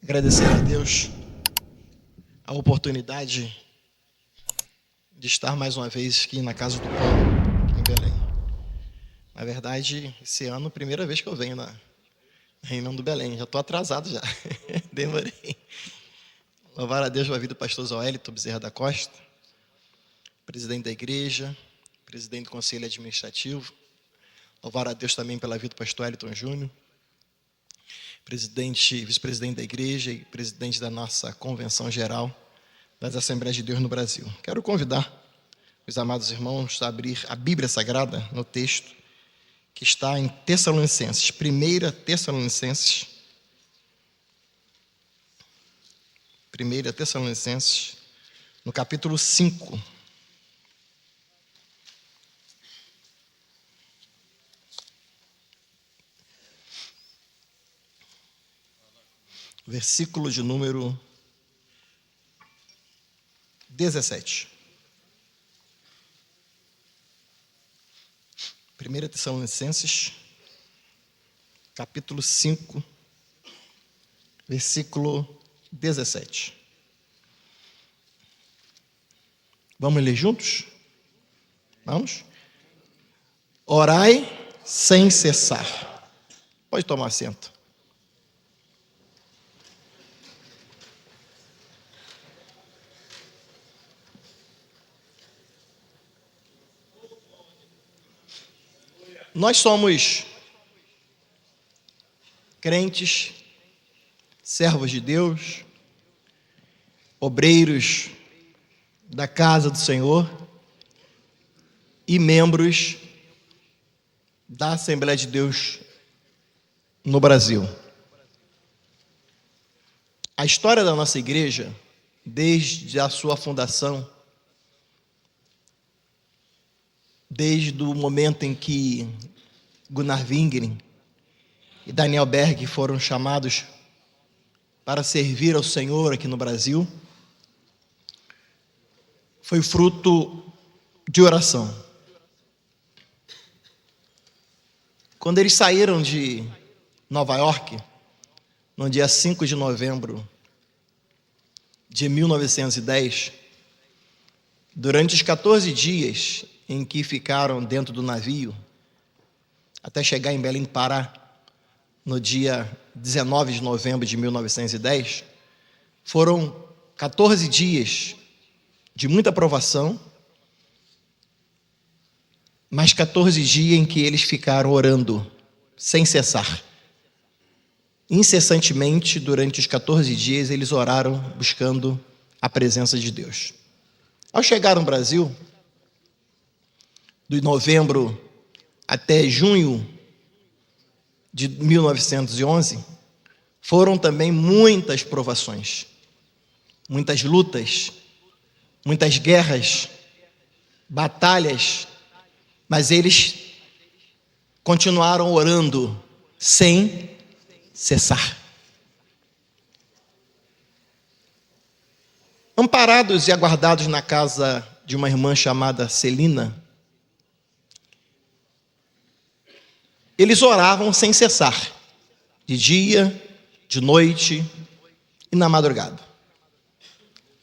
Agradecer a Deus a oportunidade de estar mais uma vez aqui na Casa do Pão, aqui em Belém. Na verdade, esse ano, primeira vez que eu venho na reunião do Belém. Já estou atrasado já, demorei. Louvar a Deus pela vida do pastor Zoélito Bezerra da Costa, presidente da igreja, presidente do conselho administrativo. Louvar a Deus também pela vida do pastor Elton Júnior, vice-presidente da igreja e presidente da nossa convenção geral das Assembleias de Deus no Brasil. Quero convidar os amados irmãos a abrir a Bíblia Sagrada no texto que está em Tessalonicenses, 1 Tessalonicenses, no capítulo 5. Versículo de número 17. 1 Tessalonicenses, capítulo 5, versículo 17. Vamos ler juntos? Vamos? Orai sem cessar. Pode tomar assento. Nós somos crentes, servos de Deus, obreiros da casa do Senhor e membros da Assembleia de Deus no Brasil. A história da nossa igreja, desde a sua fundação, desde o momento em que Gunnar Wingren e Daniel Berg foram chamados para servir ao Senhor aqui no Brasil, foi fruto de oração. Quando eles saíram de Nova York, no dia 5 de novembro de 1910, durante os 14 dias em que ficaram dentro do navio, até chegar em Belém, Pará, no dia 19 de novembro de 1910, foram 14 dias de muita provação, mas 14 dias em que eles ficaram orando, sem cessar. Incessantemente, durante os 14 dias, eles oraram buscando a presença de Deus. Ao chegar no Brasil, de novembro até junho de 1911, foram também muitas provações, muitas lutas, muitas guerras, batalhas, mas eles continuaram orando sem cessar. Amparados e aguardados na casa de uma irmã chamada Celina, eles oravam sem cessar, de dia, de noite e na madrugada.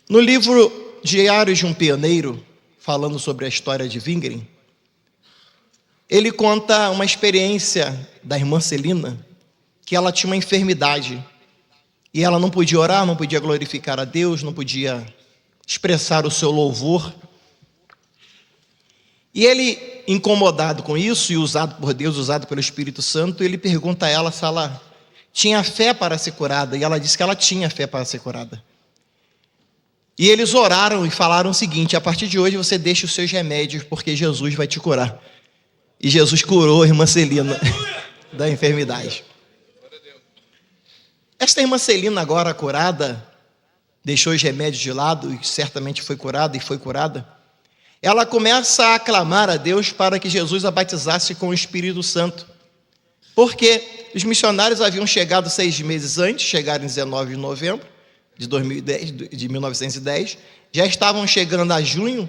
No livro Diários de um Pioneiro, falando sobre a história de Wingren, ele conta uma experiência da irmã Celina, que ela tinha uma enfermidade, e ela não podia orar, não podia glorificar a Deus, não podia expressar o seu louvor. E ele, incomodado com isso, e usado por Deus, usado pelo Espírito Santo, ele pergunta a ela se ela tinha fé para ser curada, e ela disse que ela tinha fé para ser curada. E eles oraram e falaram o seguinte: a partir de hoje você deixa os seus remédios, porque Jesus vai te curar. E Jesus curou a irmã Celina da enfermidade. Esta irmã Celina, agora curada, deixou os remédios de lado e certamente foi curada e foi curada. Ela começa a clamar a Deus para que Jesus a batizasse com o Espírito Santo, porque os missionários haviam chegado 6 meses antes, chegaram em 19 de novembro de 1910, já estavam chegando a junho,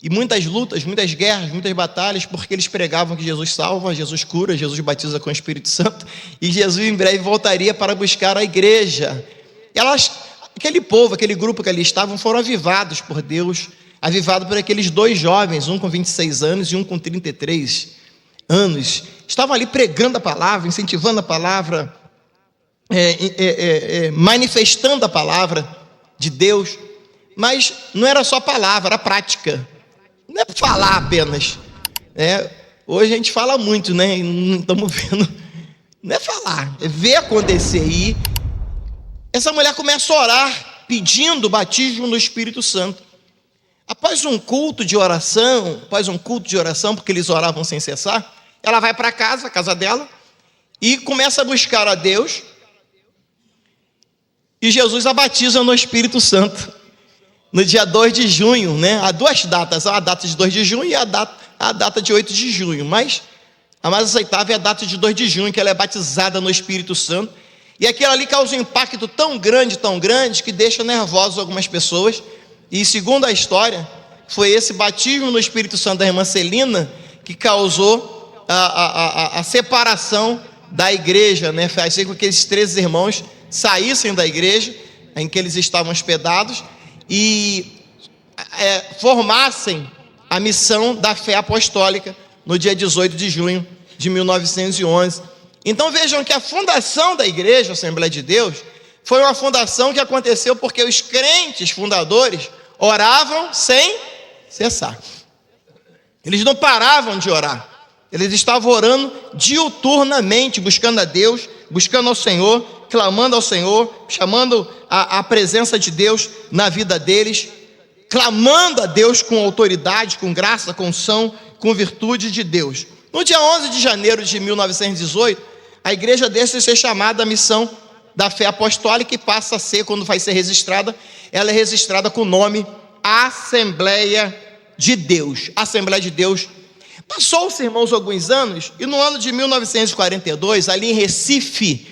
e muitas lutas, muitas guerras, muitas batalhas, porque eles pregavam que Jesus salva, Jesus cura, Jesus batiza com o Espírito Santo, e Jesus em breve voltaria para buscar a igreja aquele povo, aquele grupo que ali estavam, foram avivados por Deus, avivados por aqueles dois jovens, um com 26 anos e um com 33 anos. Estavam ali pregando a palavra, incentivando a palavra, manifestando a palavra de Deus. Mas não era só palavra, era prática. Não é falar apenas. Hoje a gente fala muito, né? Não estamos vendo. Não é falar, é ver acontecer. E essa mulher começa a orar, pedindo o batismo no Espírito Santo. Após um culto de oração, porque eles oravam sem cessar, ela vai para a casa dela, e começa a buscar a Deus. E Jesus a batiza no Espírito Santo, no dia 2 de junho, né? Há duas datas, a data de 2 de junho e a data de 8 de junho, mas a mais aceitável é a data de 2 de junho, que ela é batizada no Espírito Santo, e aquilo ali causa um impacto tão grande, que deixa nervosos algumas pessoas, e segundo a história, foi esse batismo no Espírito Santo da irmã Celina que causou a separação da igreja, né? Faz com que esses 13 irmãos saíssem da igreja em que eles estavam hospedados e formassem a missão da fé apostólica no dia 18 de junho de 1911. Então vejam que a fundação da igreja, a Assembleia de Deus, foi uma fundação que aconteceu porque os crentes fundadores oravam sem cessar. Eles não paravam de orar. Eles estavam orando diuturnamente, buscando a Deus, buscando ao Senhor, clamando ao Senhor, chamando a presença de Deus na vida deles, clamando a Deus com autoridade, com graça, com unção, com virtude de Deus. No dia 11 de janeiro de 1918, a igreja deixa de ser chamada a missão da fé apostólica e passa a ser, quando vai ser registrada, ela é registrada com o nome Assembleia de Deus. Assembleia de Deus. Passou-se, irmãos, alguns anos, e no ano de 1942, ali em Recife,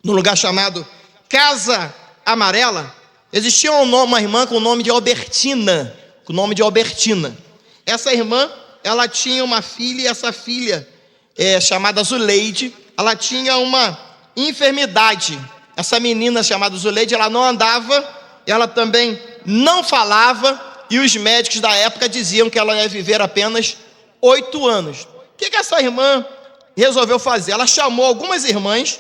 no lugar chamado Casa Amarela, existia uma irmã com o nome de Albertina, Essa irmã, ela tinha uma filha, e essa filha, chamada Zuleide, ela tinha uma enfermidade. Essa menina chamada Zuleide, ela não andava, ela também não falava, e os médicos da época diziam que ela ia viver apenas 8 anos. O que essa irmã resolveu fazer? Ela chamou algumas irmãs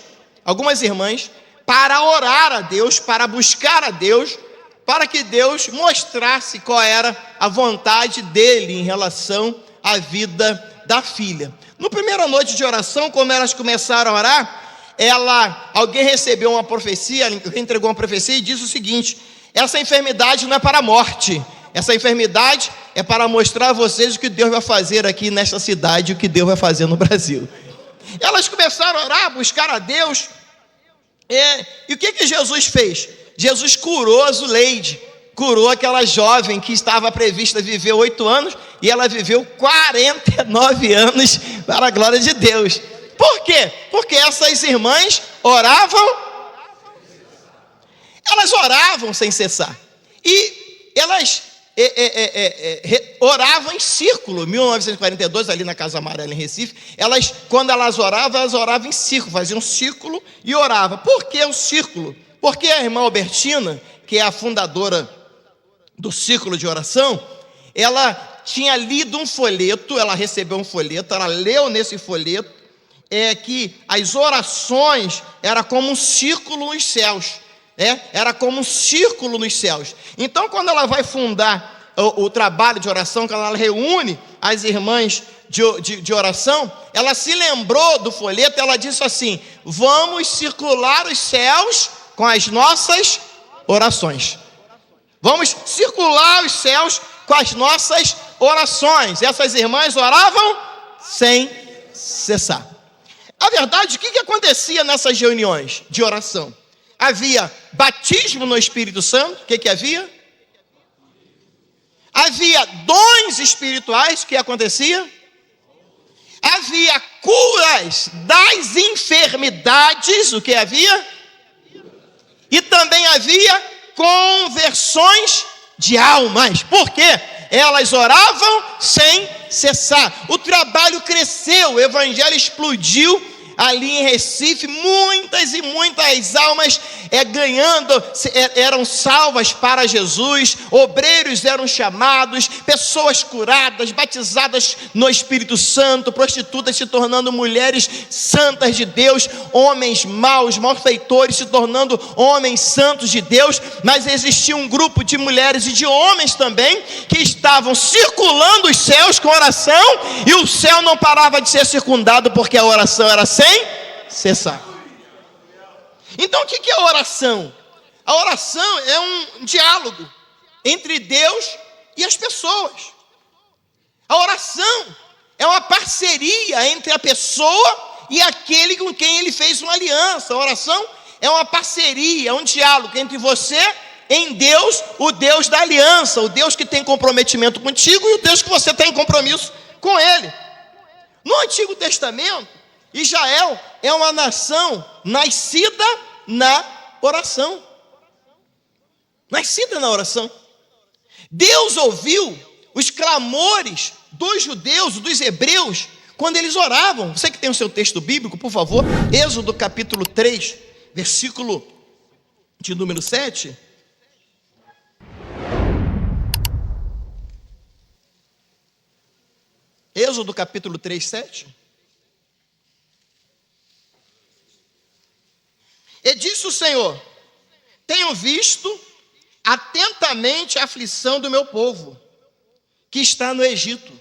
para orar a Deus, para buscar a Deus, para que Deus mostrasse qual era a vontade dele em relação à vida da filha. Na primeira noite de oração, quando elas começaram a orar, alguém recebeu uma profecia, alguém entregou uma profecia e disse o seguinte: essa enfermidade não é para a morte, essa enfermidade é para mostrar a vocês o que Deus vai fazer aqui nesta cidade, o que Deus vai fazer no Brasil. Elas começaram a orar, a buscar a Deus, e o que Jesus fez? Jesus curou a Zuleide, curou aquela jovem que estava prevista viver 8 anos, e ela viveu 49 anos, para a glória de Deus. Por quê? Porque essas irmãs oravam sem cessar, e elas oravam em círculo. Em 1942, ali na Casa Amarela, em Recife, quando elas oravam em círculo, faziam um círculo e oravam. Por que o círculo? Porque a irmã Albertina, que é a fundadora do círculo de oração, ela tinha lido um folheto, ela recebeu um folheto, ela leu nesse folheto que as orações eram como um círculo nos céus. Era como um círculo nos céus. Então, quando ela vai fundar o trabalho de oração, quando ela reúne as irmãs de oração, ela se lembrou do folheto, ela disse assim: vamos circular os céus com as nossas orações. Vamos circular os céus com as nossas orações. Essas irmãs oravam sem cessar. A verdade, o que acontecia nessas reuniões de oração? Havia batismo no Espírito Santo. O que havia? Havia dons espirituais. O que acontecia? Havia curas das enfermidades. O que havia? E também havia conversões de almas. Por quê? Elas oravam sem cessar. O trabalho cresceu, o evangelho explodiu ali em Recife. Muitas e muitas almas eram salvas para Jesus, obreiros eram chamados, pessoas curadas, batizadas no Espírito Santo, prostitutas se tornando mulheres santas de Deus, homens maus, malfeitores se tornando homens santos de Deus. Mas existia um grupo de mulheres e de homens também que estavam circulando os céus com oração, e o céu não parava de ser circundado, porque a oração era sem cessar. Então o que é a oração? A oração é um diálogo entre Deus e as pessoas. A oração é uma parceria entre a pessoa e aquele com quem ele fez uma aliança. A oração é uma parceria, é um diálogo entre você em Deus, o Deus da aliança, o Deus que tem comprometimento contigo e o Deus que você tem compromisso com ele. No Antigo Testamento, Israel é uma nação nascida na oração. Nascida na oração. Deus ouviu os clamores dos judeus, dos hebreus, quando eles oravam. Você que tem o seu texto bíblico, por favor, Êxodo capítulo 3, versículo de número 7. Êxodo capítulo 3, 7. E disse o Senhor: tenho visto atentamente a aflição do meu povo, que está no Egito,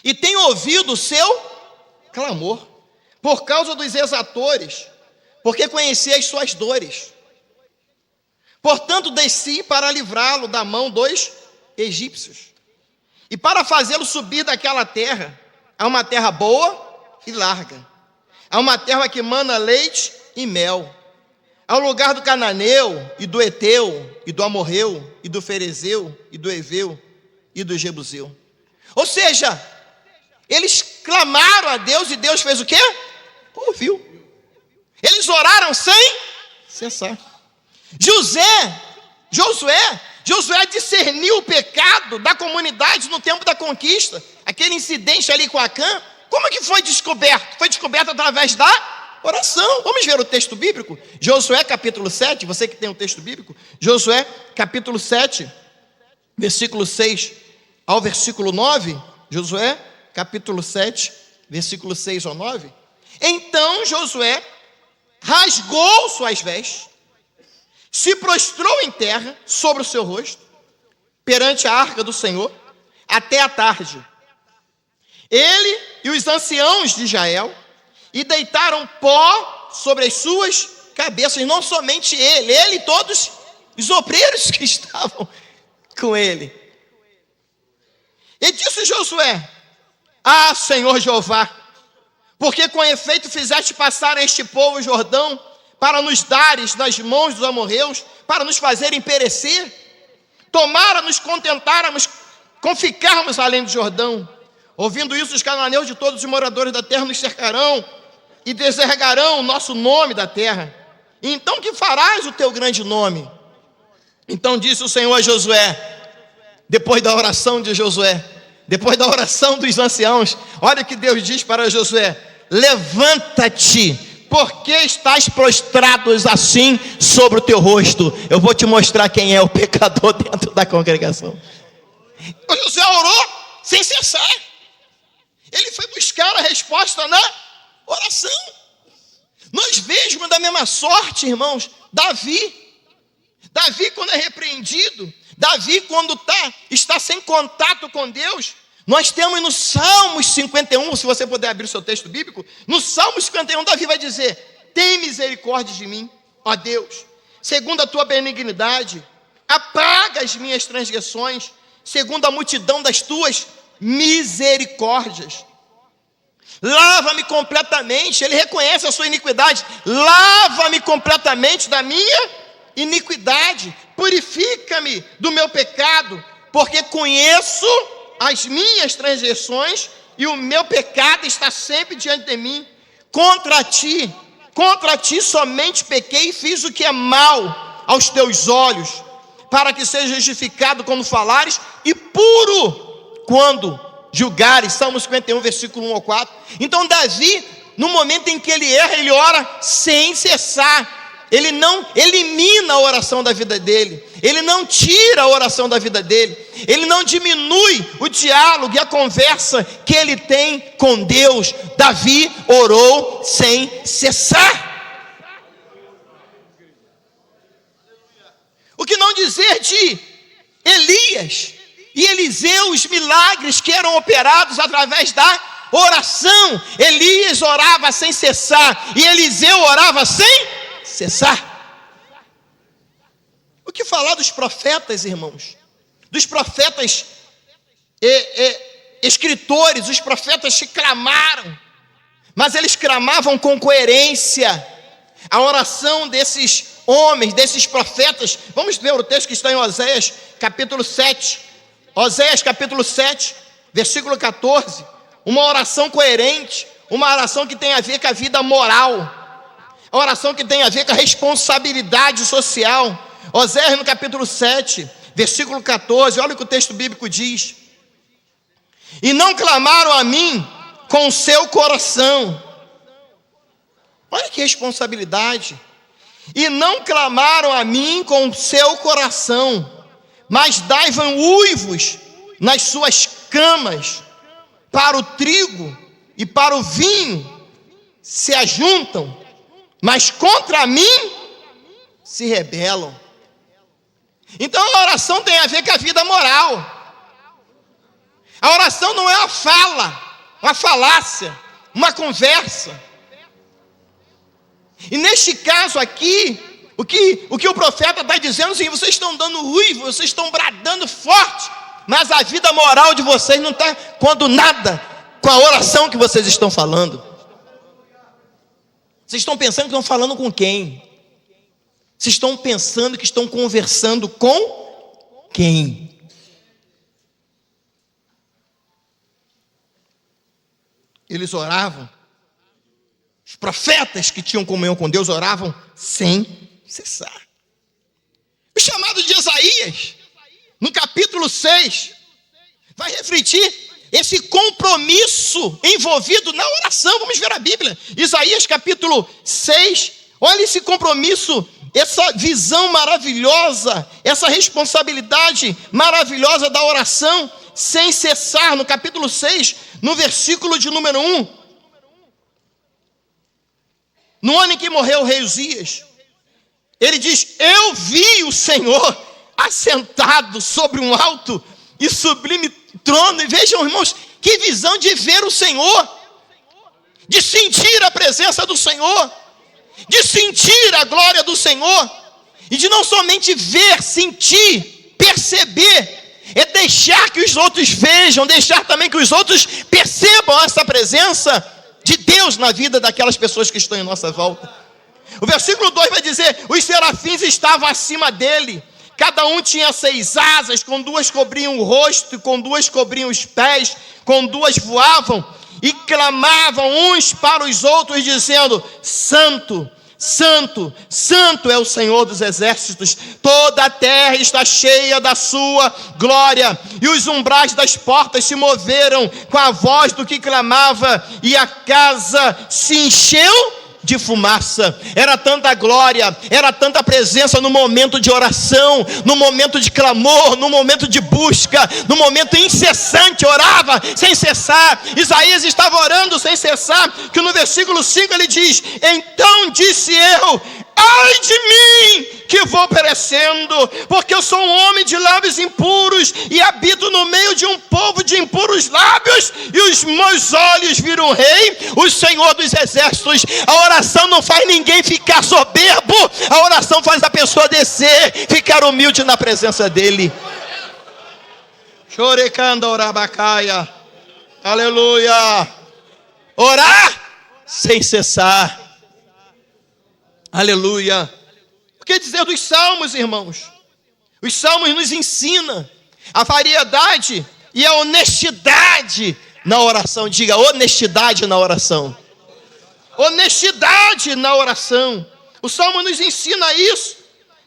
e tenho ouvido o seu clamor, por causa dos exatores, porque conheci as suas dores. Portanto, desci para livrá-lo da mão dos egípcios, e para fazê-lo subir daquela terra, a uma terra boa e larga, a uma terra que mana leite e mel, ao lugar do cananeu, e do eteu, e do amorreu, e do ferezeu, e do eveu, e do jebuseu. Ou seja, eles clamaram a Deus, e Deus fez o quê? Ouviu. Eles oraram sem cessar. Josué discerniu o pecado da comunidade no tempo da conquista. Aquele incidente ali com Acã, como é que foi descoberto? Foi descoberto através da oração. Vamos ver o texto bíblico? Josué capítulo 7, você que tem o texto bíblico, Josué capítulo 7, versículo 6 ao versículo 9, Josué capítulo 7, versículo 6 ao 9. Então Josué rasgou suas vestes, se prostrou em terra sobre o seu rosto, perante a arca do Senhor, até a tarde. Ele e os anciãos de Israel, e deitaram pó sobre as suas cabeças. Não somente ele e todos os obreiros que estavam com ele. E disse Josué: ah, Senhor Jeová, porque com efeito fizeste passar este povo o Jordão, para nos dares nas mãos dos amorreus, para nos fazerem perecer? Tomara nos contentáramos com ficarmos além do Jordão. Ouvindo isso, os cananeus de todos os moradores da terra nos cercarão e desarraigarão o nosso nome da terra. E então que farás o teu grande nome? Então disse o Senhor a Josué, depois da oração de Josué, depois da oração dos anciãos, olha o que Deus diz para Josué: levanta-te, porque estás prostrado assim sobre o teu rosto. Eu vou te mostrar quem é o pecador dentro da congregação. O Josué orou sem cessar. Ele foi buscar a resposta na oração. Nós vemos da mesma sorte, irmãos, Davi, quando é repreendido, Davi, quando está sem contato com Deus, nós temos no Salmos 51, se você puder abrir o seu texto bíblico, no Salmos 51, Davi vai dizer: tem misericórdia de mim, ó Deus, segundo a tua benignidade, apaga as minhas transgressões, segundo a multidão das tuas misericórdias. Lava-me completamente, ele reconhece a sua iniquidade, lava-me completamente da minha iniquidade, purifica-me do meu pecado, porque conheço as minhas transgressões e o meu pecado está sempre diante de mim. Contra ti somente pequei e fiz o que é mal aos teus olhos, para que seja justificado quando falares e puro quando julgares. Salmo 51, versículo 1 ao 4. Então Davi, no momento em que ele erra, ele ora sem cessar. Ele não elimina a oração da vida dele, ele não tira a oração da vida dele, ele não diminui o diálogo e a conversa que ele tem com Deus. Davi orou sem cessar. O que não dizer de Elias e Eliseu, os milagres que eram operados através da oração. Elias orava sem cessar e Eliseu orava sem cessar. O que falar dos profetas, irmãos? Dos profetas escritores, os profetas que clamaram, mas eles clamavam com coerência. A oração desses homens, desses profetas, vamos ver o texto que está em Oséias, capítulo 7. Oséias, capítulo 7, versículo 14. Uma oração coerente, uma oração que tem a ver com a vida moral, uma oração que tem a ver com a responsabilidade social. Oséias, no capítulo 7, versículo 14, olha o que o texto bíblico diz: e não clamaram a mim com o seu coração. Olha que responsabilidade. E não clamaram a mim com o seu coração, mas davam uivos nas suas camas. Para o trigo e para o vinho se ajuntam, mas contra mim se rebelam. Então a oração tem a ver com a vida moral. A oração não é uma fala, uma falácia, uma conversa. E neste caso aqui, o que o profeta está dizendo é assim: vocês estão dando uivo, vocês estão bradando forte, mas a vida moral de vocês não está quando nada com a oração que vocês estão falando. Vocês estão pensando que estão falando com quem? Vocês estão pensando que estão conversando com quem? Eles oravam. Os profetas que tinham comunhão com Deus oravam sem cessar. O chamado de Isaías, no capítulo 6, vai refletir esse compromisso envolvido na oração. Vamos ver a Bíblia. Isaías capítulo 6, olha esse compromisso, essa visão maravilhosa, essa responsabilidade maravilhosa da oração sem cessar. No capítulo 6, no versículo de número 1. No ano em que morreu o rei Uzias, ele diz: eu vi o Senhor assentado sobre um alto e sublime trono. E vejam, irmãos, que visão de ver o Senhor, de sentir a presença do Senhor, de sentir a glória do Senhor, e de não somente ver, sentir, perceber, é deixar que os outros vejam, deixar também que os outros percebam essa presença de Deus na vida daquelas pessoas que estão em nossa volta. O versículo 2 vai dizer: os serafins estavam acima dele, cada um tinha 6 asas, com 2 cobriam o rosto, com 2 cobriam os pés, com 2 voavam, e clamavam uns para os outros, dizendo: Santo, Santo, Santo é o Senhor dos exércitos, toda a terra está cheia da sua glória. E os umbrais das portas se moveram com a voz do que clamava, e a casa se encheu de fumaça. Era tanta glória, era tanta presença no momento de oração, no momento de clamor, no momento de busca, no momento incessante. Orava sem cessar. Isaías estava orando sem cessar, que no versículo 5 ele diz: então disse eu: ai de mim, que vou perecendo, porque eu sou um homem de lábios impuros, e habito no meio de um povo de impuros lábios, e os meus olhos viram o Rei, o Senhor dos exércitos. A oração não faz ninguém ficar soberbo, a oração faz a pessoa descer, ficar humilde na presença dele. Chorecanda orabacaia, aleluia. Orar sem cessar. Aleluia. O que dizer dos salmos, irmãos? Os salmos nos ensinam a variedade e a honestidade na oração. Diga: honestidade na oração. Honestidade na oração. O salmo nos ensina isso.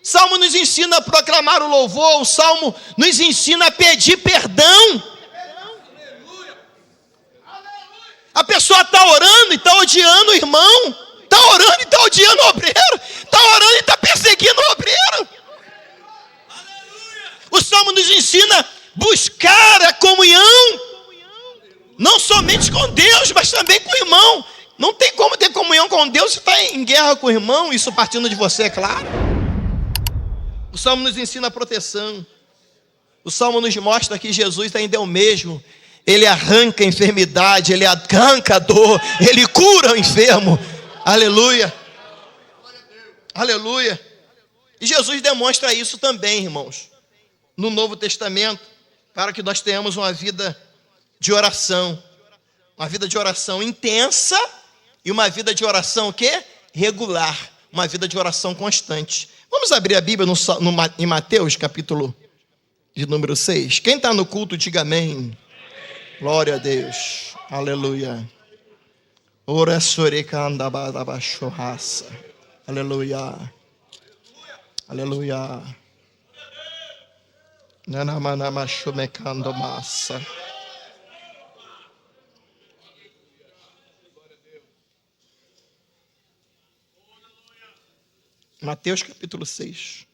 O salmo nos ensina a proclamar o louvor. O salmo nos ensina a pedir perdão. A pessoa está orando e está odiando o irmão. Está orando e está odiando o obreiro. está orando e está perseguindo o obreiro. O Salmo nos ensina a buscar a comunhão, não somente com Deus, mas também com o irmão. Não tem como ter comunhão com Deus se está em guerra com o irmão, isso partindo de você, é claro. O Salmo nos ensina a proteção. O Salmo nos mostra que Jesus ainda é o mesmo. Ele arranca a enfermidade, ele arranca a dor, ele cura o enfermo. Aleluia. Aleluia. E Jesus demonstra isso também, irmãos, no Novo Testamento, para que nós tenhamos uma vida de oração. Uma vida de oração intensa e uma vida de oração o quê? Regular. Uma vida de oração constante. Vamos abrir a Bíblia em Mateus, capítulo de número 6. Quem está no culto, diga amém. Glória a Deus. Aleluia. Ora sorecandabarabachoraça. Aleluia. Aleluia. Nanamanamashomecandomassa. Mateus capítulo 6.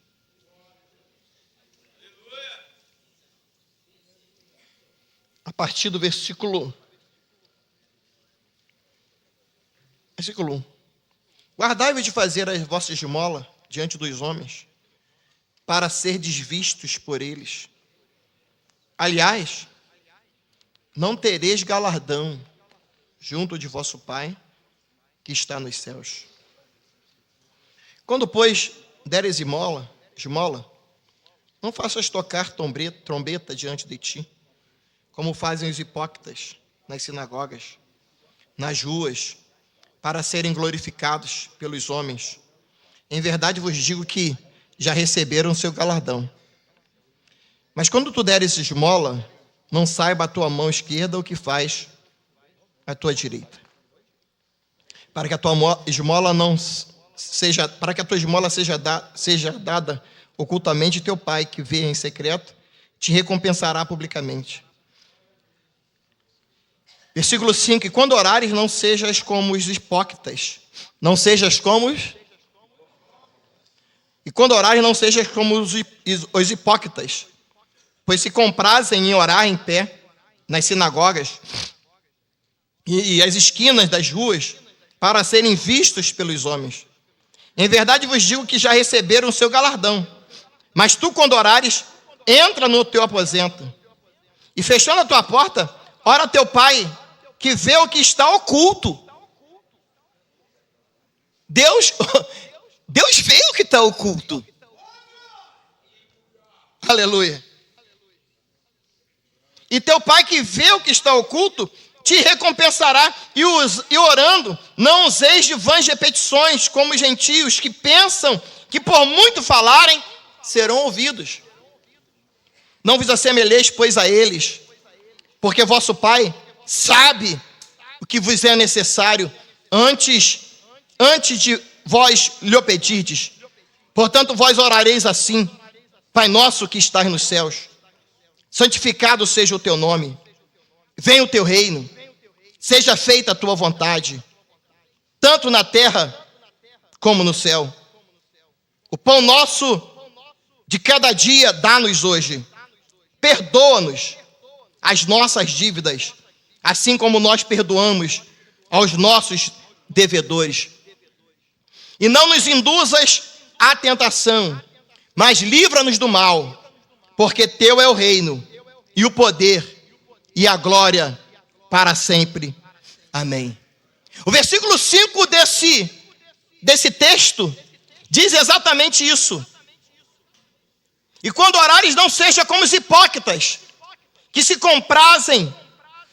A partir do versículo 1. Guardai-vos de fazer as vossas esmolas diante dos homens, para serdes vistos por eles. Aliás, não tereis galardão junto de vosso Pai, que está nos céus. Quando, pois, deres esmola, não faças tocar trombeta diante de ti, como fazem os hipócritas nas sinagogas, nas ruas, para serem glorificados pelos homens. Em verdade vos digo que já receberam seu galardão. Mas quando tu deres esmola, não saiba a tua mão esquerda o que faz a tua direita, para que a tua esmola seja dada ocultamente, teu Pai, que vê em secreto, te recompensará publicamente. Versículo 5. E quando orares, não sejas como os hipócritas. Não sejas como os... E quando orares, não sejas como os hipócritas, pois se comprazem em orar em pé nas sinagogas e as esquinas das ruas, para serem vistos pelos homens. Em verdade vos digo que já receberam o seu galardão. Mas tu, quando orares, entra no teu aposento, e fechando a tua porta, ora a teu Pai, que vê o que está oculto. Deus vê o que está oculto. Aleluia. E teu Pai, que vê o que está oculto, te recompensará. E orando, não useis de vãs repetições, como os gentios, que pensam que por muito falarem, serão ouvidos. Não vos assemelheis, pois, a eles, porque vosso Pai sabe o que vos é necessário antes de vós lhe pedirdes. Portanto, vós orareis assim: Pai nosso que estás nos céus, santificado seja o teu nome, venha o teu reino, seja feita a tua vontade, tanto na terra como no céu. O pão nosso de cada dia dá-nos hoje. Perdoa-nos as nossas dívidas, assim como nós perdoamos aos nossos devedores. E não nos induzas à tentação, mas livra-nos do mal, porque teu é o reino, e o poder, e a glória, para sempre. Amém. O versículo 5 desse texto diz exatamente isso. E quando orares, não seja como os hipócritas, que se comprazem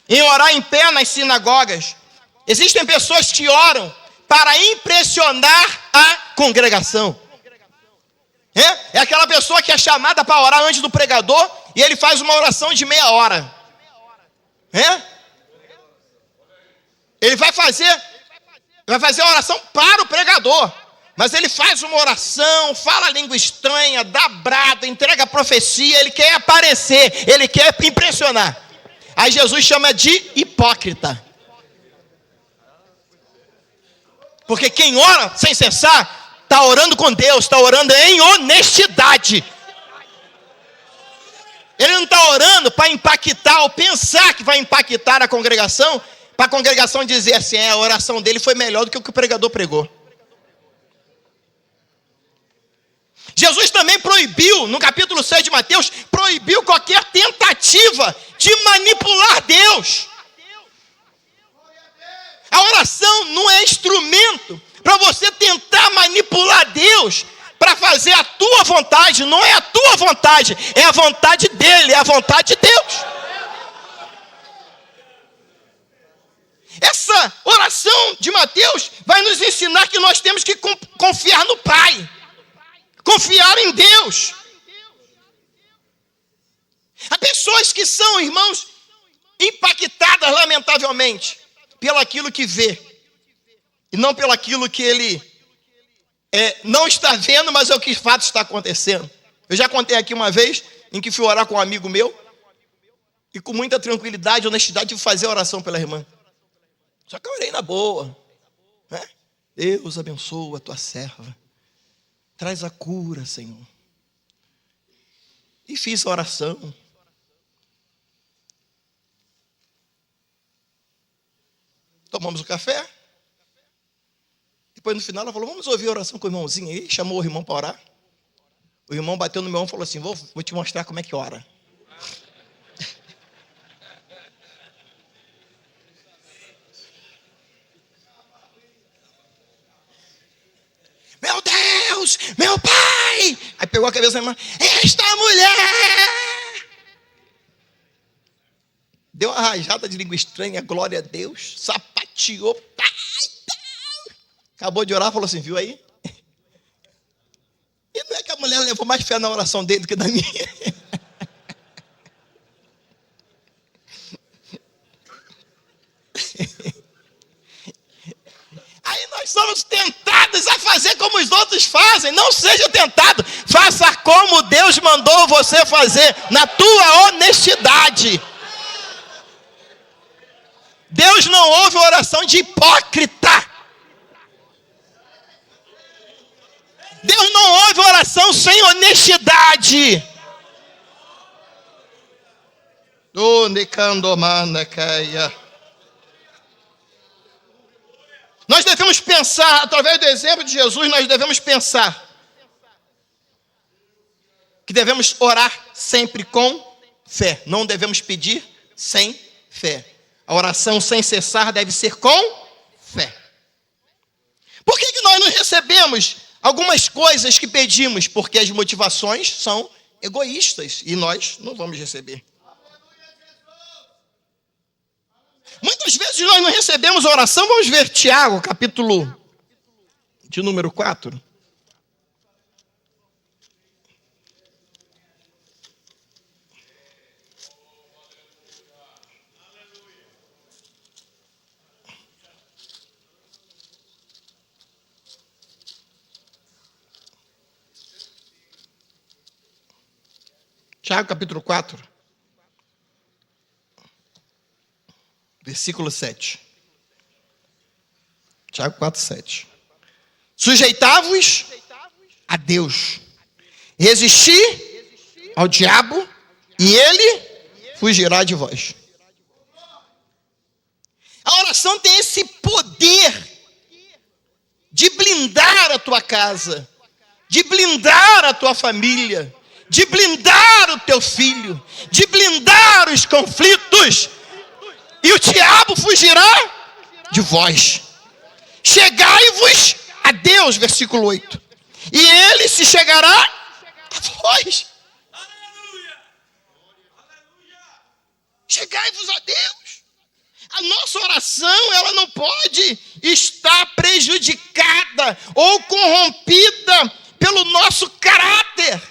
em orar em pé nas sinagogas. Existem pessoas que oram para impressionar a congregação. É aquela pessoa que é chamada para orar antes do pregador e ele faz uma oração de meia hora. Ele vai fazer a oração para o pregador, mas ele faz uma oração, fala a língua estranha, dá brado, entrega a profecia, ele quer aparecer, ele quer impressionar. Aí Jesus chama de hipócrita. Porque quem ora sem cessar está orando com Deus, está orando em honestidade. Ele não está orando para impactar ou pensar que vai impactar a congregação, para a congregação dizer assim, a oração dele foi melhor do que o que o pregador pregou. Jesus também proibiu, no capítulo 6 de Mateus, proibiu qualquer tentativa de manipular Deus. A oração não é instrumento para você tentar manipular Deus para fazer a tua vontade. Não é a tua vontade, é a vontade dele, é a vontade de Deus. Essa oração de Mateus vai nos ensinar que nós temos que confiar no Pai, confiar em Deus. Há pessoas que são, irmãos, impactadas lamentavelmente pelaquilo que vê e não pelaquilo que ele não está vendo, mas é o que de fato está acontecendo. Eu já contei aqui uma vez em que fui orar com um amigo meu e com muita tranquilidade e honestidade fui fazer a oração pela irmã. Só que eu orei na boa, né? Deus abençoa a tua serva, traz a cura, Senhor. E fiz a oração. Tomamos o café. Depois no final ela falou, vamos ouvir a oração com o irmãozinho aí. Chamou o irmão para orar. O irmão bateu no meu ombro e falou assim, vou te mostrar como é que ora. Meu Deus, meu Pai. Aí pegou a cabeça da irmã, esta mulher. Deu uma rajada de língua estranha, glória a Deus. Sapateou. Acabou de orar, falou assim, viu aí? E não é que a mulher levou mais fé na oração dele do que na minha. Aí nós somos tentados a fazer como os outros fazem. Não seja tentado. Faça como Deus mandou você fazer, na tua honestidade. Deus não ouve oração de hipócrita. Deus não ouve oração sem honestidade. Nós devemos pensar, através do exemplo de Jesus, nós devemos pensar que devemos orar sempre com fé. Não devemos pedir sem fé. A oração sem cessar deve ser com fé. Por que nós não recebemos algumas coisas que pedimos? Porque as motivações são egoístas e nós não vamos receber. Muitas vezes nós não recebemos a oração. Vamos ver Tiago, capítulo de número 4. Tiago, capítulo 4, versículo 7. Tiago 4, 7. Sujeitavos a Deus, resisti ao diabo, e ele fugirá de vós. A oração tem esse poder de blindar a tua casa, de blindar a tua família, de blindar o teu filho, de blindar os conflitos, e o diabo fugirá de vós. Chegai-vos a Deus, versículo 8, e ele se chegará a vós. Chegai-vos a Deus. A nossa oração, ela não pode estar prejudicada ou corrompida pelo nosso caráter.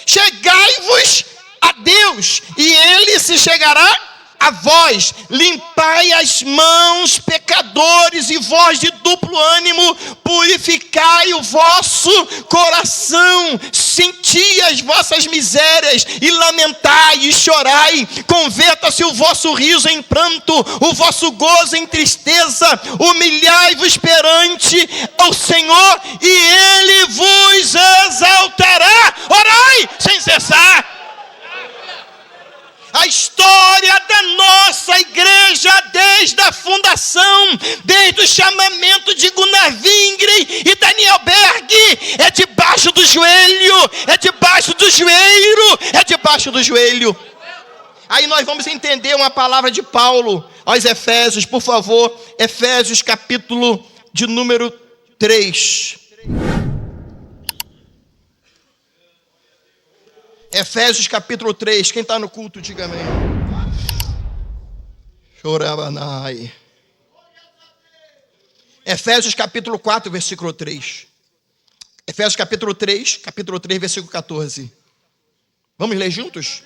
Chegai-vos a Deus, e ele se chegará a vós. Limpai as mãos, pecadores, e vós de duplo ânimo, purificai o vosso coração, senti as vossas misérias, e lamentai e chorai, converta-se o vosso riso em pranto, o vosso gozo em tristeza, humilhai-vos perante o Senhor, e Ele vos exaltará. Orai sem cessar. A história da nossa igreja, desde a fundação, desde o chamamento de Gunnar Wingren e Daniel Berg, é debaixo do joelho, é debaixo do joelho, é debaixo do joelho. Aí nós vamos entender uma palavra de Paulo aos Efésios, por favor. Efésios capítulo de número 3. Efésios capítulo 3, quem está no culto, diga amém. Chorabanai. Efésios capítulo 4, versículo 3. Efésios capítulo 3, versículo 14. Vamos ler juntos?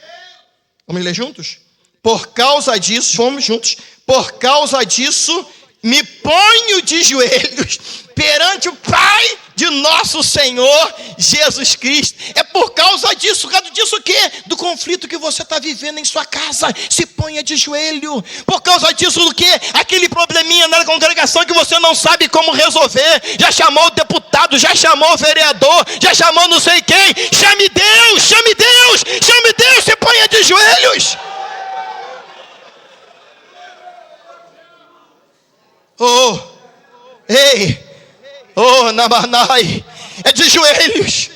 Vamos ler juntos? Por causa disso, vamos juntos. Por causa disso, me ponho de joelhos perante o Pai de nosso Senhor Jesus Cristo. É por causa disso o quê? Do conflito que você está vivendo em sua casa. Se ponha de joelho. Por causa disso do quê? Aquele probleminha na congregação que você não sabe como resolver. Já chamou o deputado, já chamou o vereador, já chamou não sei quem. Chame Deus, chame Deus, chame Deus, se ponha de joelhos. Oh, ei, oh, Nabanai, é de joelhos,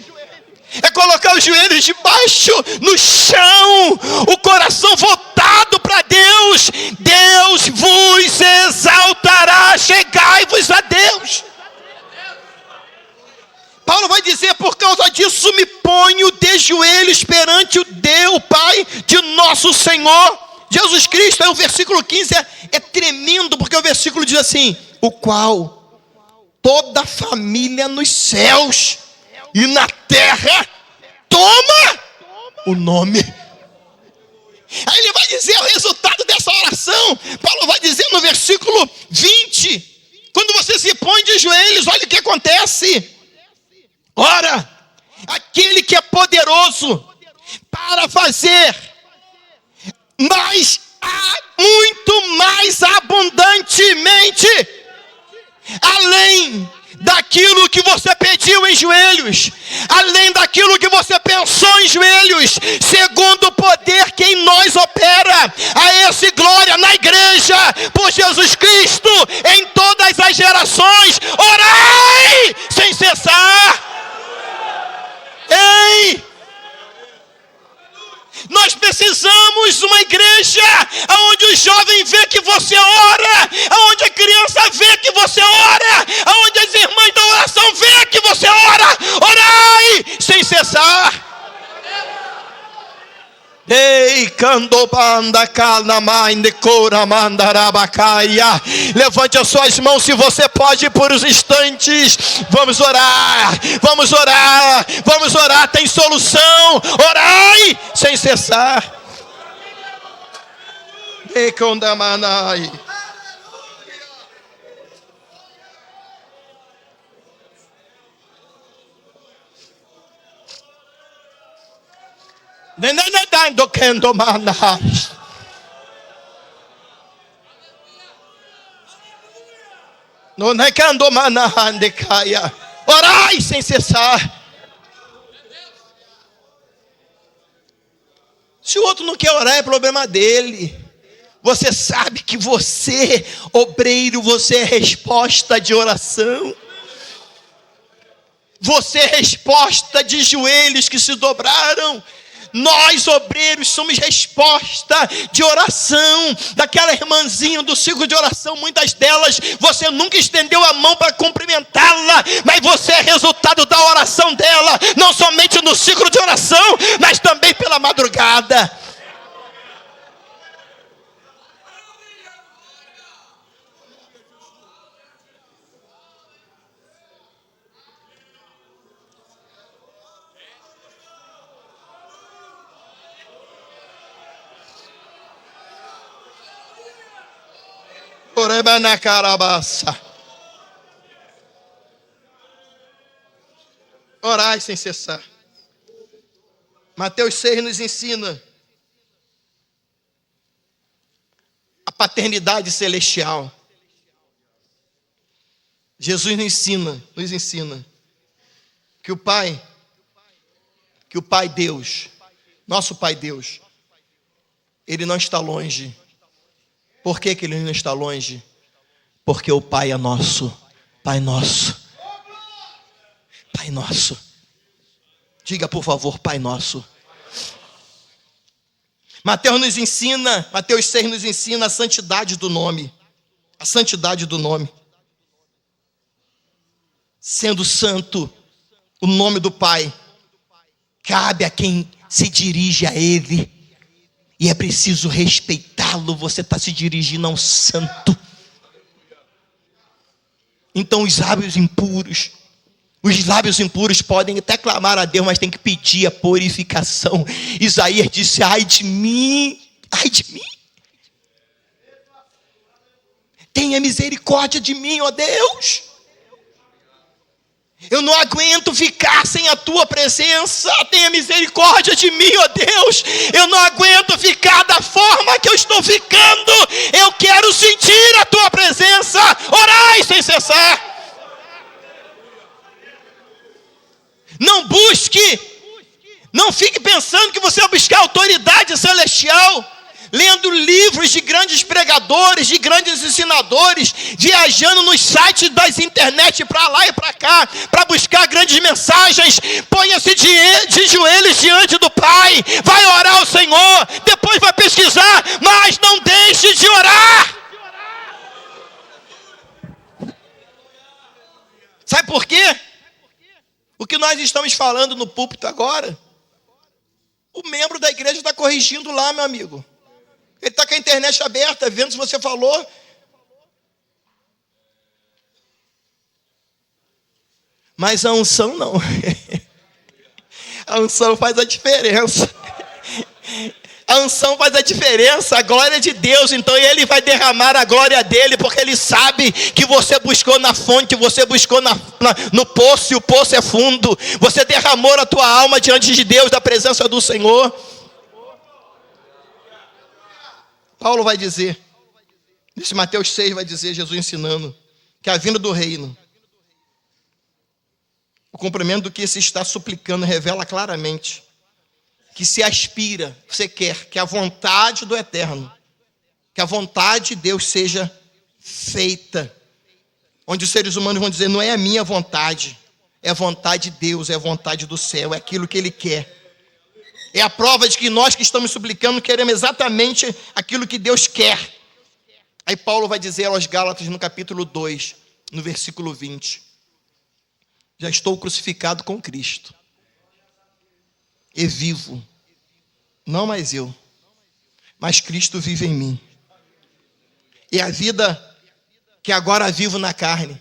é colocar os joelhos debaixo no chão, o coração voltado para Deus. Deus vos exaltará, chegai-vos a Deus. Paulo vai dizer, por causa disso me ponho de joelhos perante o Deus, Pai de nosso Senhor Jesus Cristo. Aí o versículo 15 é tremendo, porque o versículo diz assim: o qual toda a família nos céus e na terra toma o nome. Aí ele vai dizer o resultado dessa oração. Paulo vai dizer no versículo 20, quando você se põe de joelhos, olha o que acontece. Ora, aquele que é poderoso para fazer muito mais abundantemente, além daquilo que você pediu em joelhos, além daquilo que você pensou em joelhos, segundo o poder que em nós opera, a esse glória na igreja, por Jesus Cristo, em todas as gerações. Orai sem cessar. Ei! Nós precisamos de uma igreja onde o jovem vê que você ora, onde a criança vê que você ora, onde as irmãs da oração vê que você ora. Orai sem cessar. Ei, candobanda calamainde coramandarabacaia. Levante as suas mãos se você pode por uns instantes. Vamos orar, vamos orar, vamos orar. Tem solução. Orai sem cessar. Ei, condamanai. Orai sem cessar. Se o outro não quer orar, é problema dele. Você sabe que você, obreiro, você é resposta de oração. Você é resposta de joelhos que se dobraram. Nós, obreiros, somos resposta de oração. Daquela irmãzinha do ciclo de oração, muitas delas você nunca estendeu a mão para cumprimentá-la, mas você é resultado da oração dela, não somente no ciclo de oração, mas também pela madrugada. Orai sem cessar. Mateus 6 nos ensina a paternidade celestial. Jesus nos ensina que o Pai Deus, nosso Pai Deus, Ele não está longe. Por que Ele não está longe? Porque o Pai é nosso. Pai nosso. Pai nosso. Diga, por favor, Pai nosso. Mateus 6 nos ensina a santidade do nome. A santidade do nome. Sendo santo, o nome do Pai cabe a quem se dirige a Ele. E é preciso respeitá-lo. Você está se dirigindo a um santo. Então os lábios impuros podem até clamar a Deus, mas tem que pedir a purificação. Isaías disse, ai de mim. Tenha misericórdia de mim, ó Deus. Eu não aguento ficar sem a tua presença. Tenha misericórdia de mim, ó Deus. Eu não aguento ficar da forma que eu estou ficando. Eu quero sentir a tua presença. Orai sem cessar. Não busque. Não fique pensando que você vai buscar autoridade celestial lendo livros de grandes pregadores, de grandes ensinadores, viajando nos sites das internet para lá e para cá, para buscar grandes mensagens. Ponha-se de joelhos diante do Pai, vai orar ao Senhor, depois vai pesquisar, mas não deixe de orar. Sabe por quê? O que nós estamos falando no púlpito agora, o membro da igreja está corrigindo lá, meu amigo. Ele está com a internet aberta, vendo se você falou. Mas a unção não. A unção faz a diferença. A unção faz a diferença, a glória de Deus. Então Ele vai derramar a glória dEle, porque Ele sabe que você buscou na fonte, você buscou no poço, e o poço é fundo. Você derramou a tua alma diante de Deus, da presença do Senhor. Paulo vai dizer, nesse Mateus 6 vai dizer, Jesus ensinando, que a vinda do reino, o cumprimento do que se está suplicando, revela claramente que se aspira, você quer que a vontade do Eterno, que a vontade de Deus seja feita. Onde os seres humanos vão dizer, não é a minha vontade, é a vontade de Deus, é a vontade do céu, é aquilo que Ele quer. É a prova de que nós que estamos suplicando queremos exatamente aquilo que Deus quer. Aí Paulo vai dizer aos Gálatas no capítulo 2, no versículo 20. Já estou crucificado com Cristo. E vivo, não mais eu, mas Cristo vive em mim. E a vida que agora vivo na carne,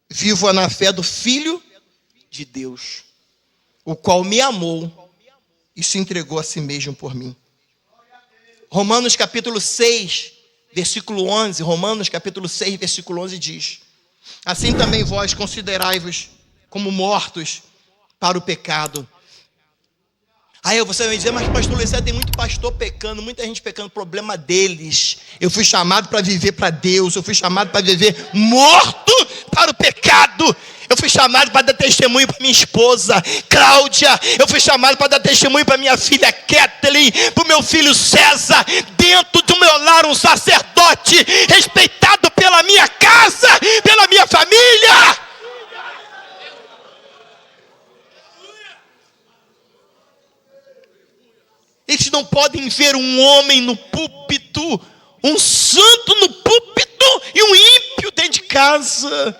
vivo na fé do Filho de Deus, o qual me amou e se entregou a si mesmo por mim. Romanos capítulo 6, versículo 11. Romanos capítulo 6, versículo 11 diz: assim também vós considerai-vos como mortos para o pecado. Aí você vai dizer, mas pastor Luiz, tem muito pastor pecando, muita gente pecando, problema deles. Eu fui chamado para viver para Deus, eu fui chamado para viver morto para o pecado. Eu fui chamado para dar testemunho para minha esposa, Cláudia. Eu fui chamado para dar testemunho para minha filha, Kathleen, para o meu filho César. Dentro do meu lar, um sacerdote respeitado pela minha casa, pela minha família. Eles não podem ver um homem no púlpito, um santo no púlpito e um ímpio dentro de casa.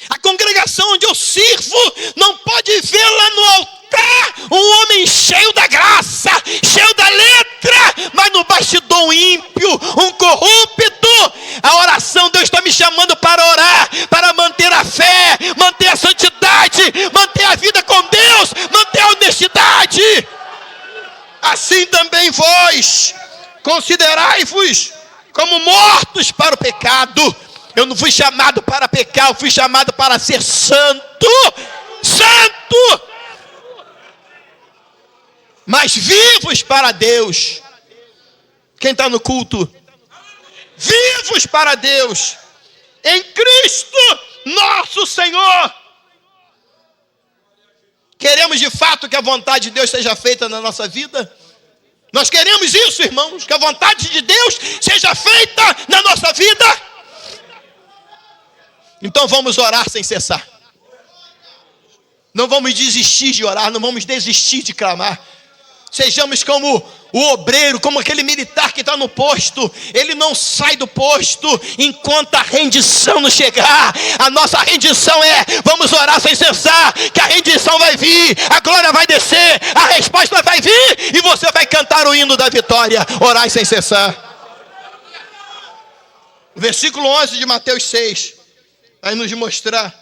A congregação onde eu sirvo não pode ver lá no altar um homem cheio da graça, cheio da letra, mas no bastidor um ímpio, um corrupto. A oração, Deus está me chamando para orar, para manter a fé, manter a santidade, manter a vida com Deus, manter a honestidade. Assim também vós, considerai-vos como mortos para o pecado. Eu não fui chamado para pecar, eu fui chamado para ser santo. Santo! mas vivos para Deus. Quem está no culto? Vivos para Deus, em Cristo nosso Senhor. Queremos de fato que a vontade de Deus seja feita na nossa vida? Nós queremos isso, irmãos, que a vontade de Deus seja feita na nossa vida? Então vamos orar sem cessar. Não vamos desistir de orar, não vamos desistir de clamar. Sejamos como o obreiro, como aquele militar que está no posto. Ele não sai do posto enquanto a rendição não chegar. A nossa rendição é: vamos orar sem cessar, que a rendição vai vir, a glória vai descer, a resposta vai vir, e você vai cantar o hino da vitória. Orar sem cessar. O versículo 11 de Mateus 6 vai nos mostrar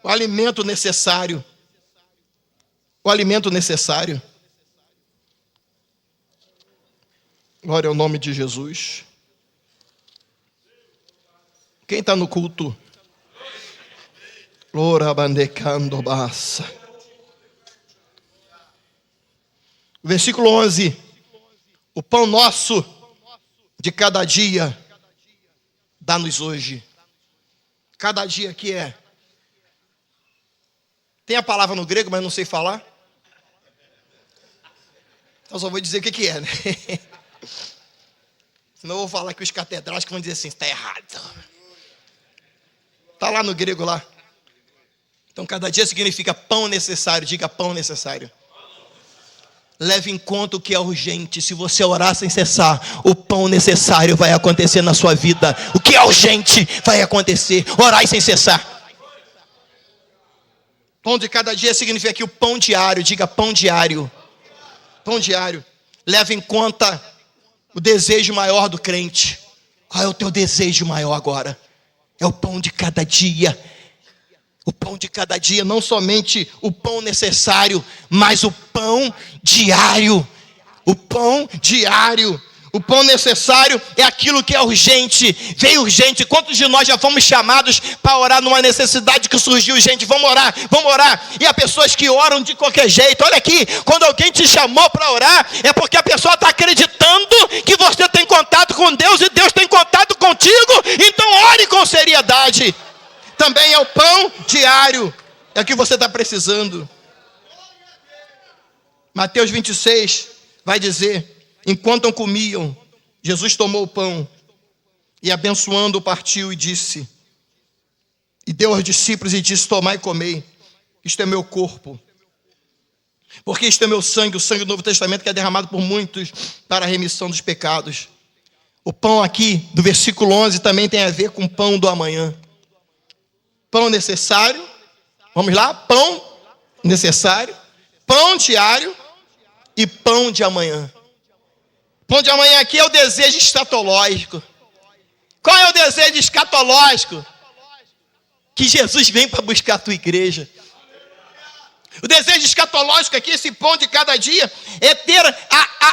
o alimento necessário. O alimento necessário. Glória ao nome de Jesus. Quem está no culto? Versículo 11. O pão nosso de cada dia, dá-nos hoje. Cada dia aqui é. Tem a palavra no grego, mas não sei falar. Então só vou dizer o que é, né? Senão eu vou falar que os catedráticos vão dizer assim: está errado. Está lá no grego lá. Então cada dia significa pão necessário. Diga: pão necessário. Leve em conta o que é urgente. Se você orar sem cessar, o pão necessário vai acontecer na sua vida. O que é urgente vai acontecer. Orar sem cessar. Pão de cada dia significa aqui o pão diário. Diga: pão diário. Pão diário. Leve em conta o desejo maior do crente. Qual é o teu desejo maior agora? É o pão de cada dia. O pão de cada dia, não somente o pão necessário, mas o pão diário. O pão diário. O pão necessário é aquilo que é urgente. Veio urgente. Quantos de nós já fomos chamados para orar numa necessidade que surgiu? Gente, vamos orar, vamos orar. E há pessoas que oram de qualquer jeito. Olha aqui, quando alguém te chamou para orar, é porque a pessoa está acreditando que você tem contato com Deus e Deus tem contato contigo. Então ore com seriedade. Também é o pão diário. É o que você está precisando. Mateus 26 vai dizer: enquanto comiam, Jesus tomou o pão e, abençoando, o partiu e disse, e deu aos discípulos e disse: tomai e comei, isto é meu corpo, porque isto é meu sangue, o sangue do Novo Testamento, que é derramado por muitos para a remissão dos pecados. O pão aqui do versículo 11 também tem a ver com o pão do amanhã. Pão necessário, vamos lá, pão necessário, pão diário e pão de amanhã. Pão de amanhã aqui é o desejo escatológico. Qual é o desejo escatológico? Que Jesus vem para buscar a tua igreja. O desejo escatológico aqui, esse pão de cada dia, é ter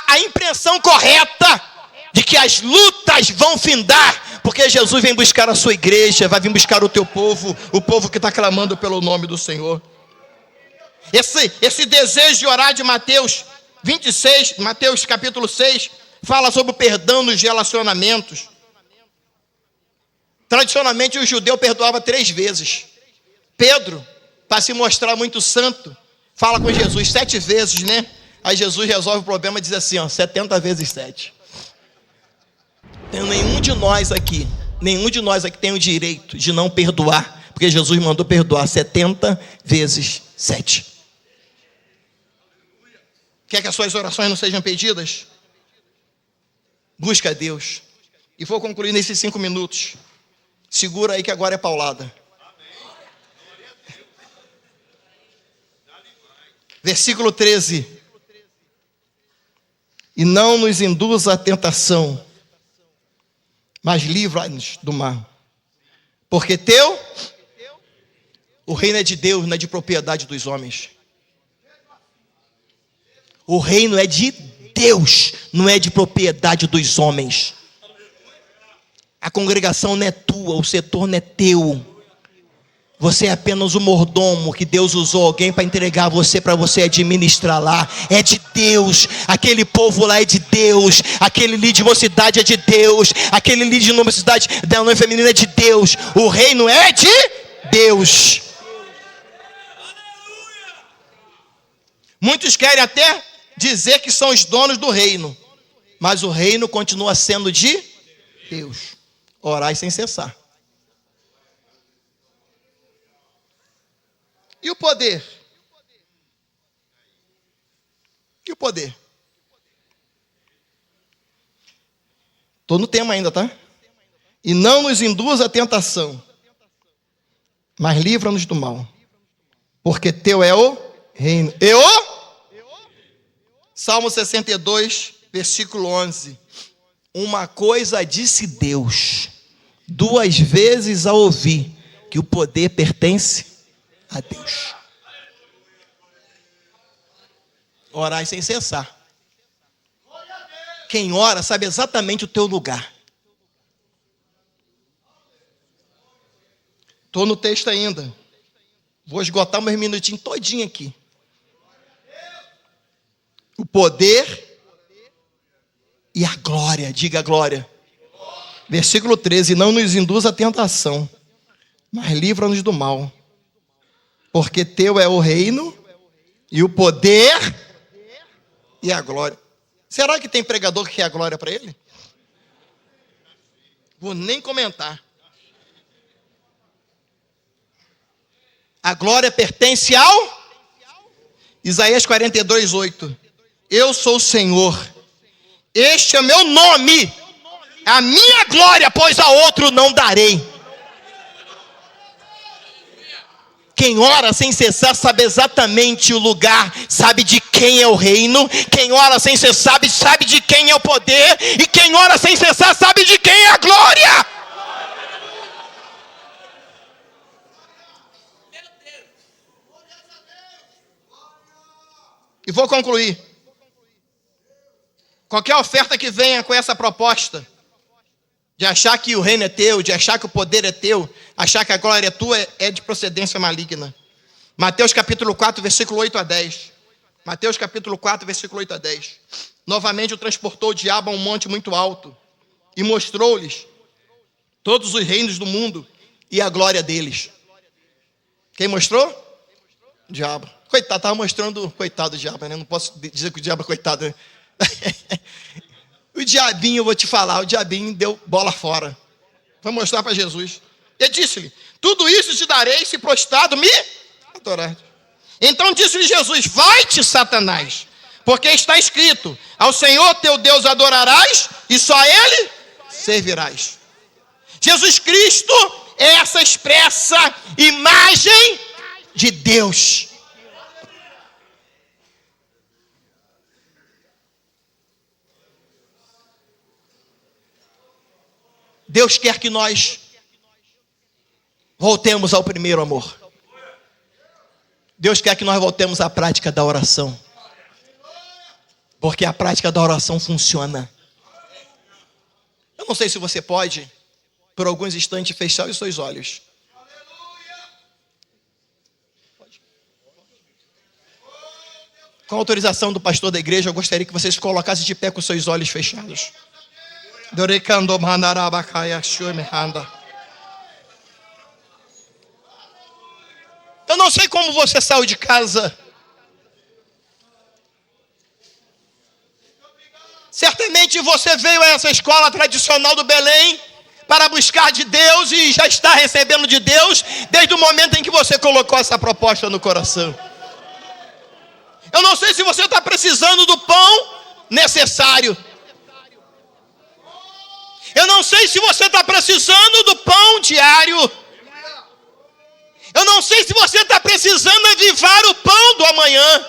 a impressão correta de que as lutas vão findar, porque Jesus vem buscar a sua igreja, vai vir buscar o teu povo, o povo que está clamando pelo nome do Senhor. Esse desejo de orar de Mateus 26, Mateus capítulo 6, fala sobre o perdão nos relacionamentos. Tradicionalmente o judeu perdoava 3 vezes. Pedro, para se mostrar muito santo, fala com Jesus 7 vezes, né? Aí Jesus resolve o problema e diz assim, 70 vezes 7. Então, nenhum de nós aqui tem o direito de não perdoar, porque Jesus mandou perdoar 70 vezes 7. Quer que as suas orações não sejam pedidas? Busca a Deus. E vou concluir nesses 5 minutos. Segura aí que agora é paulada. Versículo 13. E não nos induza à tentação, mas livra-nos do mal. Porque o reino é de Deus, não é de propriedade dos homens. O reino é de Deus, não é de propriedade dos homens. A congregação não é tua, o setor não é teu. Você é apenas o mordomo que Deus usou alguém para entregar você, para você administrar lá. É de Deus. Aquele povo lá é de Deus. Aquele líder de mocidade é de Deus. Aquele líder de mocidade da noiva feminina é de Deus. O reino é de Deus. Muitos querem até dizer que são os donos do reino, mas o reino continua sendo de Deus. Orai sem cessar. E o poder? E o poder? Estou no tema ainda, tá? E não nos induz à tentação, mas livra-nos do mal. Porque teu é o reino. Salmo 62, versículo 11. Uma coisa disse Deus, 2 vezes a ouvir, que o poder pertence a Deus. Orai sem cessar. Quem ora sabe exatamente o teu lugar. Estou no texto ainda. Vou esgotar meus minutinhos todinho aqui. O poder e a glória. Diga glória. Versículo 13. Não nos induz à tentação, mas livra-nos do mal. Porque teu é o reino, e o poder, e a glória. Será que tem pregador que quer a glória para ele? Vou nem comentar. A glória pertence ao Isaías 42, 8. Eu sou o Senhor, este é meu nome, a minha glória, pois a outro não darei. Quem ora sem cessar sabe exatamente o lugar, sabe de quem é o reino. Quem ora sem cessar sabe de quem é o poder. E quem ora sem cessar sabe de quem é a glória. E vou concluir. Qualquer oferta que venha com essa proposta de achar que o reino é teu, de achar que o poder é teu, achar que a glória é tua, é de procedência maligna. Mateus capítulo 4, versículo 8 a 10. Mateus capítulo 4, versículo 8 a 10. Novamente o transportou o diabo a um monte muito alto e mostrou-lhes todos os reinos do mundo e a glória deles. Quem mostrou? O diabo. Coitado, estava mostrando, coitado do diabo, né? Não posso dizer que o diabo é coitado, né? O diabinho, eu vou te falar, o diabinho deu bola fora. Foi mostrar para Jesus. Ele disse-lhe: tudo isso te darei se prostrado me adorar. Então disse-lhe Jesus: vai-te, Satanás, porque está escrito: ao Senhor teu Deus adorarás e só a Ele servirás. Jesus Cristo é essa expressa imagem de Deus. Deus quer que nós voltemos ao primeiro amor. Deus quer que nós voltemos à prática da oração. Porque a prática da oração funciona. Eu não sei se você pode, por alguns instantes, fechar os seus olhos. Com a autorização do pastor da igreja, eu gostaria que vocês colocassem de pé com os seus olhos fechados. Eu não sei como você saiu de casa. Certamente você veio a essa escola tradicional do Belém para buscar de Deus e já está recebendo de Deus desde o momento em que você colocou essa proposta no coração. Eu não sei se você está precisando do pão necessário. Eu não sei se você está precisando do pão diário. Eu não sei se você está precisando avivar o pão do amanhã.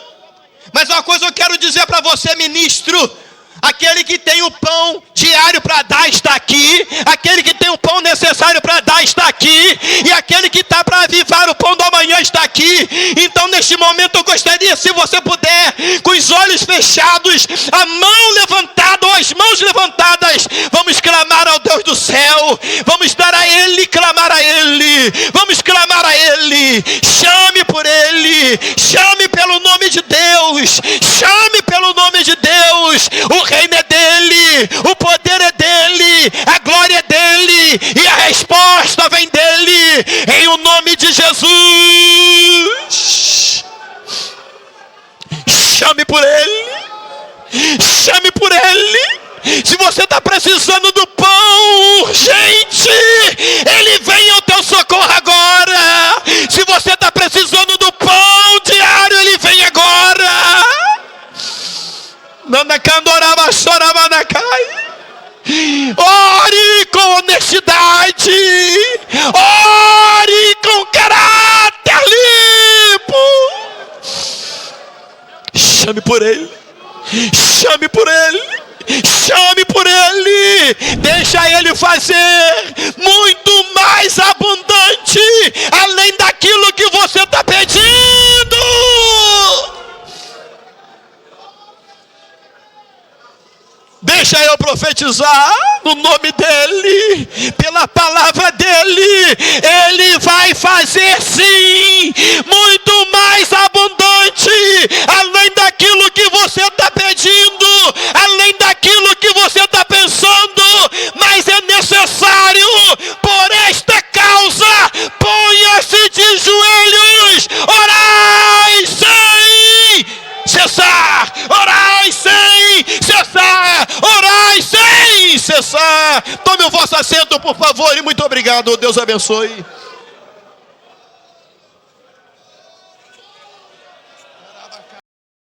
Mas uma coisa eu quero dizer para você, ministro: aquele que tem o pão diário para dar está aqui. Aquele que tem o pão necessário para dar está aqui. E aquele que está para avivar o pão do amanhã está aqui. Então neste momento eu gostaria, se você puder, com os olhos fechados, a mão levantada ou as mãos levantadas, vamos clamar ao Deus do céu. Vamos dar a Ele, clamar a Ele. Vamos clamar a Ele. Chame por Ele. Chame pelo nome de Deus. Chame pelo nome de Deus. O reino é dEle. O poder é dEle. A glória é dEle. E a resposta vem dEle. Em o nome de Jesus. Chame por Ele. Chame por Ele. Se você está precisando do pão urgente, Ele vem ao teu socorro agora. Se você está precisando do pão diário, Ele vem agora. Ore com honestidade. Ore com caráter limpo. Chame por Ele. Chame por Ele. Chame por Ele. Deixa Ele fazer muito mais abundante, além daquilo que você está pedindo. Deixa eu profetizar no nome dEle, pela palavra dEle. Ele vai fazer sim, muito mais abundante, além daquilo que você está pedindo, além daquilo que você está pensando. Mas é necessário, por esta causa, ponha-se de joelhos, orai sem cessar, orai sem cessar, orai sem cessar. Tome o vosso assento, por favor, e muito obrigado. Deus abençoe.